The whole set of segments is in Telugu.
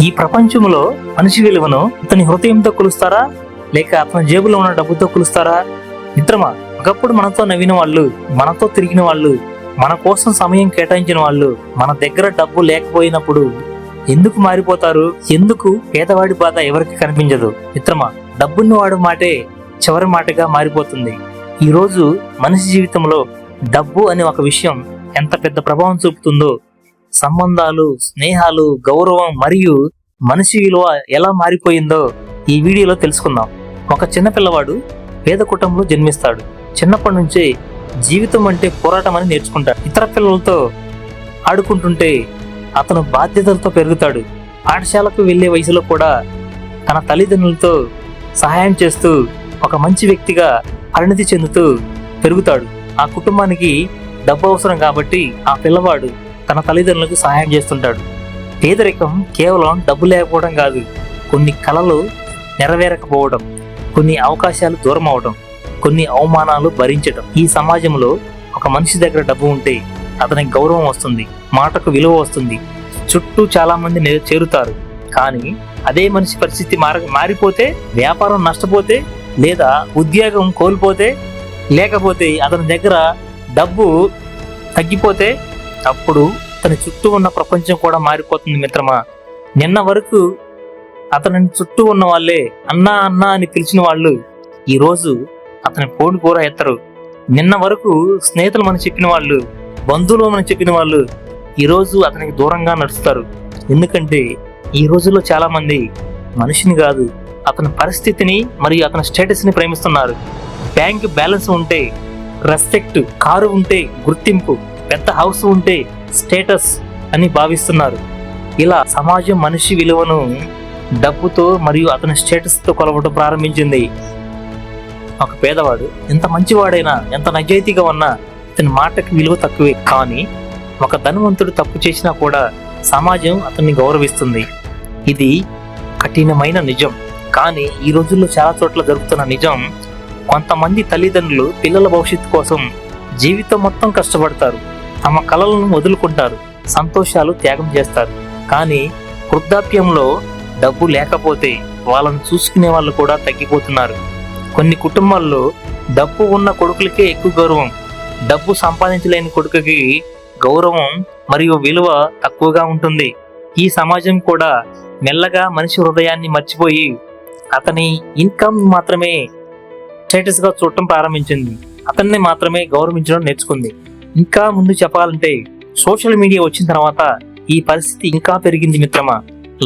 ఈ ప్రపంచంలో మనిషి విలువను అతని హృదయంతో కొలుస్తారా, లేక అతని జేబులో ఉన్న డబ్బుతో కొలుస్తారా? మిత్రమా, ఒకప్పుడు మనతో నవ్విన వాళ్ళు, మనతో తిరిగిన వాళ్ళు, మన కోసం సమయం కేటాయించిన వాళ్ళు మన దగ్గర డబ్బు లేకపోయినప్పుడు ఎందుకు మారిపోతారు? ఎందుకు పేదవాడి బాధ ఎవరికి కనిపించదు? మిత్రమా, డబ్బున్న వాడు మాటే చివరి మాటగా మారిపోతుంది. ఈ రోజు మనిషి జీవితంలో డబ్బు అనే ఒక విషయం ఎంత పెద్ద ప్రభావం చూపుతుందో, సంబంధాలు, స్నేహాలు, గౌరవం మరియు మనిషి విలువ ఎలా మారిపోయిందో ఈ వీడియోలో తెలుసుకుందాం. ఒక చిన్న పిల్లవాడు పేద కుటుంబంలో జన్మిస్తాడు. చిన్నప్పటి నుంచే జీవితం అంటే పోరాటం అని నేర్చుకుంటాడు. ఇతర పిల్లలతో ఆడుకుంటుంటే అతను బాధ్యతలతో పెరుగుతాడు. పాఠశాలకు వెళ్లే వయసులో కూడా తన తల్లిదండ్రులతో సహాయం చేస్తూ ఒక మంచి వ్యక్తిగా పరిణతి చెందుతూ పెరుగుతాడు. ఆ కుటుంబానికి డబ్బు అవసరం కాబట్టి ఆ పిల్లవాడు తన తల్లిదండ్రులకు సహాయం చేస్తుంటాడు. పేదరికం కేవలం డబ్బు లేకపోవడం కాదు, కొన్ని కలలు నెరవేరకపోవడం, కొన్ని అవకాశాలు దూరం అవడం, కొన్ని అవమానాలు భరించడం. ఈ సమాజంలో ఒక మనిషి దగ్గర డబ్బు ఉంటే అతనికి గౌరవం వస్తుంది, మాటకు విలువ వస్తుంది, చుట్టూ చాలా మంది చేరుతారు. కానీ అదే మనిషి పరిస్థితి మారిపోతే, వ్యాపారం నష్టపోతే, లేదా ఉద్యోగం కోల్పోతే, లేకపోతే అతని దగ్గర డబ్బు తగ్గిపోతే, అప్పుడు అతని చుట్టూ ఉన్న ప్రపంచం కూడా మారిపోతుంది. మిత్రమా, నిన్న వరకు అతని చుట్టూ ఉన్న వాళ్ళే అన్నా అన్నా అని పిలిచిన వాళ్ళు ఈరోజు అతని పోటీ కూడా ఎత్తరు. నిన్న వరకు స్నేహితులు మనం చెప్పిన వాళ్ళు, బంధువులు మనం చెప్పిన వాళ్ళు ఈరోజు అతనికి దూరంగా నడుస్తారు. ఎందుకంటే ఈ రోజుల్లో చాలా మంది మనిషిని కాదు, అతని పరిస్థితిని మరియు అతని స్టేటస్ ని ప్రేమిస్తున్నారు. బ్యాంక్ బ్యాలెన్స్ ఉంటే రెస్పెక్ట్, కారు ఉంటే గుర్తింపు, పెద్ద హౌస్ ఉంటే స్టేటస్ అని భావిస్తున్నారు. ఇలా సమాజం మనిషి విలువను డబ్బుతో మరియు అతని స్టేటస్ తో కొలవడం ప్రారంభించింది. ఒక పేదవాడు ఎంత మంచివాడైనా, ఎంత నిజాయితీగా ఉన్నా అతని మాటకి విలువ తక్కువే. కానీ ఒక ధనవంతుడు తప్పు చేసినా కూడా సమాజం అతన్ని గౌరవిస్తుంది. ఇది కఠినమైన నిజం. కానీ ఈ రోజుల్లో చాలా చోట్ల జరుగుతున్న నిజం, కొంతమంది తల్లిదండ్రులు పిల్లల భవిష్యత్తు కోసం జీవితం మొత్తం కష్టపడతారు, తమ కలలను వదులుకుంటారు, సంతోషాలు త్యాగం చేస్తారు. కానీ వృద్ధాప్యంలో డబ్బు లేకపోతే వాళ్ళను చూసుకునే వాళ్ళు కూడా తగ్గిపోతున్నారు. కొన్ని కుటుంబాల్లో డబ్బు ఉన్న కొడుకులకే ఎక్కువ గౌరవం, డబ్బు సంపాదించలేని కొడుకుకి గౌరవం మరియు విలువ తక్కువగా ఉంటుంది. ఈ సమాజం కూడా మెల్లగా మనిషి హృదయాన్ని మర్చిపోయి అతని ఇన్కమ్ మాత్రమే స్టేటస్ గా చూడటం ప్రారంభించింది, అతన్ని మాత్రమే గౌరవించడం నేర్చుకుంది. ఇంకా ముందు చెప్పాలంటే సోషల్ మీడియా వచ్చిన తర్వాత ఈ పరిస్థితి ఇంకా పెరిగింది. మిత్రమా,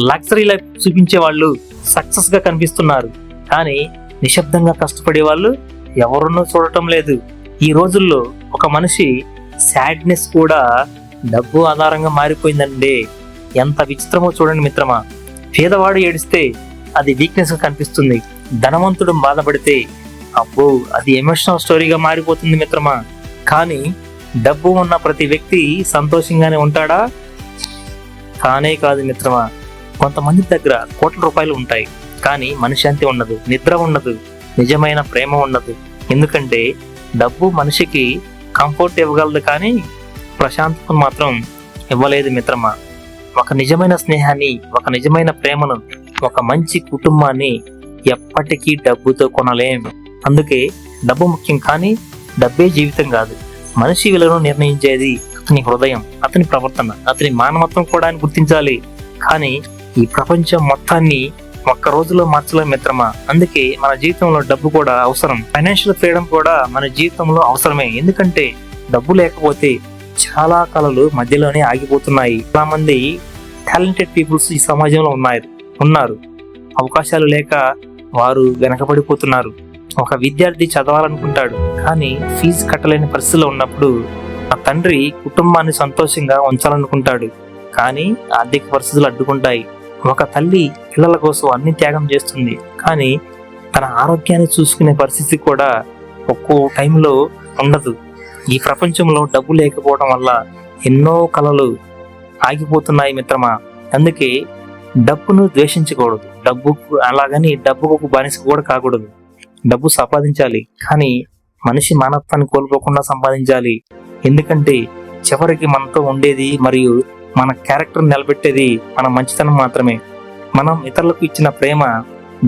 లగ్జరీ లైఫ్ చూపించే వాళ్ళు సక్సెస్ గా కనిపిస్తున్నారు, కానీ నిశ్శబ్దంగా కష్టపడే వాళ్ళు ఎవరునూ చూడటం లేదు. ఈ రోజుల్లో ఒక మనిషి సాడ్నెస్ కూడా డబ్బు ఆధారంగా మారిపోయిందండి. ఎంత విచిత్రమో చూడండి మిత్రమా. పేదవాడు ఏడిస్తే అది వీక్నెస్ గా కనిపిస్తుంది, ధనవంతుడు బాధపడితే అబ్బో అది ఎమోషనల్ స్టోరీగా మారిపోతుంది మిత్రమా. కానీ డబ్బు ఉన్న ప్రతి వ్యక్తి సంతోషంగానే ఉంటాడా? కానే కాదు మిత్రమా. కొంతమంది దగ్గర కోట్ల రూపాయలు ఉంటాయి, కానీ మనశ్శాంతి ఉండదు, నిద్ర ఉండదు, నిజమైన ప్రేమ ఉండదు. ఎందుకంటే డబ్బు మనిషికి కంఫర్ట్ ఇవ్వగలదు, కానీ ప్రశాంతత మాత్రం ఇవ్వలేదు మిత్రమా. ఒక నిజమైన స్నేహాన్ని, ఒక నిజమైన ప్రేమను, ఒక మంచి కుటుంబాన్ని ఎప్పటికీ డబ్బుతో కొనలేం. అందుకే డబ్బు ముఖ్యం, కానీ డబ్బే జీవితం కాదు. మనిషి విలువను నిర్ణయించేది అతని హృదయం, అతని ప్రవర్తన, అతని మానవత్వం కూడా అని గుర్తించాలి. కానీ ఈ ప్రపంచం మొత్తాన్ని ఒక్క రోజులో మార్చలేం మిత్రమా. అందుకే మన జీవితంలో డబ్బు కూడా అవసరం. ఫైనాన్షియల్ ఫ్రీడమ్ కూడా మన జీవితంలో అవసరమే. ఎందుకంటే డబ్బు లేకపోతే చాలా కళలు మధ్యలోనే ఆగిపోతున్నాయి. చాలా మంది టాలెంటెడ్ పీపుల్స్ ఈ సమాజంలో ఉన్నారు. అవకాశాలు లేక వారు వెనకబడిపోతున్నారు. ఒక విద్యార్థి చదవాలనుకుంటాడు, కానీ ఫీజు కట్టలేని పరిస్థితిలో ఉన్నప్పుడు ఆ తండ్రి కుటుంబాన్ని సంతోషంగా ఉంచాలనుకుంటాడు, కానీ ఆర్థిక పరిస్థితులు అడ్డుకుంటాయి. ఒక తల్లి పిల్లల కోసం అన్ని త్యాగం చేస్తుంది, కానీ తన ఆరోగ్యాన్ని చూసుకునే పరిస్థితి కూడా ఒక్కో టైంలో ఉండదు. ఈ ప్రపంచంలో డబ్బు లేకపోవడం వల్ల ఎన్నో కలలు ఆగిపోతున్నాయి మిత్రమా. అందుకే డబ్బును ద్వేషించకూడదు, అలాగని డబ్బుకు బానిస కూడా కాకూడదు. డబ్బు సంపాదించాలి, కానీ మనిషి మానవత్వాన్ని కోల్పోకుండా సంపాదించాలి. ఎందుకంటే చివరికి మనతో ఉండేది మరియు మన క్యారెక్టర్ నిలబెట్టేది మన మంచితనం మాత్రమే. మనం ఇతరులకు ఇచ్చిన ప్రేమ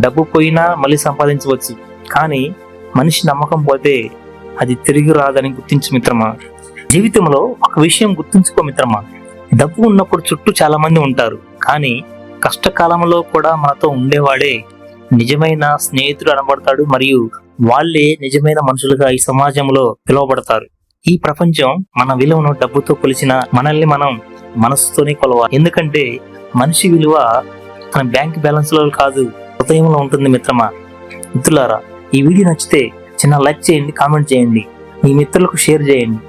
డబ్బు పోయినా మళ్ళీ సంపాదించవచ్చు, కానీ మనిషి నమ్మకం పోతే అది తిరిగి రాదని గుర్తించు మిత్రమా. జీవితంలో ఒక విషయం గుర్తుంచుకో మిత్రమా, డబ్బు ఉన్నప్పుడు చుట్టూ చాలా మంది ఉంటారు, కానీ కష్టకాలంలో కూడా మనతో ఉండేవాడే నిజమైన స్నేహితుడు అనబడతాడు. మరియు వాళ్ళే నిజమైన మనుషులుగా ఈ సమాజంలో పిలువబడతారు. ఈ ప్రపంచం మన విలువను డబ్బుతో కొలిచిన మనల్ని మనం మనసుతోనే కొలవాలి. ఎందుకంటే మనిషి విలువ తన బ్యాంక్ బ్యాలెన్స్ లో కాదు, హృదయంలో ఉంటుంది మిత్రమా. మిత్రులారా, ఈ వీడియో నచ్చితే చిన్న లైక్ చేయండి, కామెంట్ చేయండి, మీ మిత్రులకు షేర్ చేయండి.